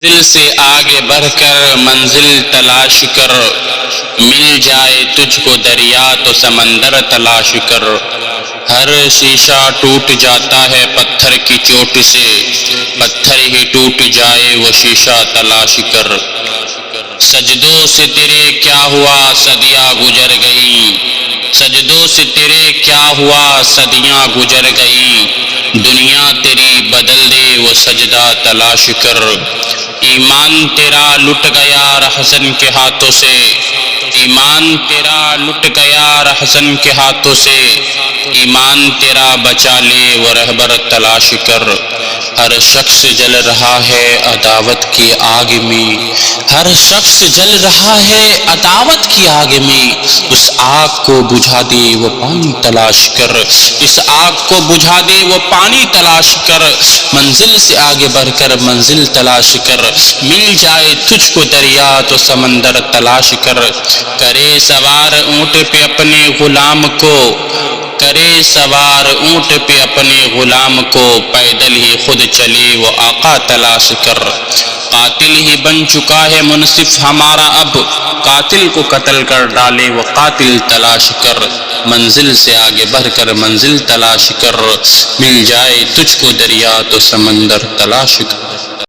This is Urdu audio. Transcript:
دل سے آگے بڑھ کر منزل تلاش کر، مل جائے تجھ کو دریا تو سمندر تلاش کر۔ ہر شیشہ ٹوٹ جاتا ہے پتھر کی چوٹ سے، پتھر ہی ٹوٹ جائے وہ شیشہ تلاش کر۔ سجدوں سے تیرے کیا ہوا صدیاں گزر گئی، سجدوں سے تیرے کیا ہوا صدیاں گزر گئی، دنیا تیری بدل دے وہ سجدہ تلاش کر۔ ایمان تیرا لٹ گیا رہزن کے ہاتھوں سے، ایمان تیرا لٹ گیا رہزن کے ہاتھوں سے، ایمان تیرا بچا لے وہ رہبر تلاش کر۔ ہر شخص جل رہا ہے عداوت کی آگ میں، ہر شخص جل رہا ہے عداوت کی آگ میں، اس آگ کو بجھا دے وہ پانی تلاش کر، اس آگ کو بجھا دے وہ پانی تلاش کر۔ منزل سے آگے بڑھ کر منزل تلاش کر، مل جائے تجھ کو دریا تو سمندر تلاش کر۔ کرے سوار اونٹ پہ اپنے غلام کو، کرے سوار اونٹ پہ اپنے غلام کو، پیدل ہی خود چلے وہ آقا تلاش کر۔ قاتل ہی بن چکا ہے منصف ہمارا اب، قاتل کو قتل کر ڈالے وہ قاتل تلاش کر۔ منزل سے آگے بڑھ کر منزل تلاش کر، مل جائے تجھ کو دریا تو سمندر تلاش کر۔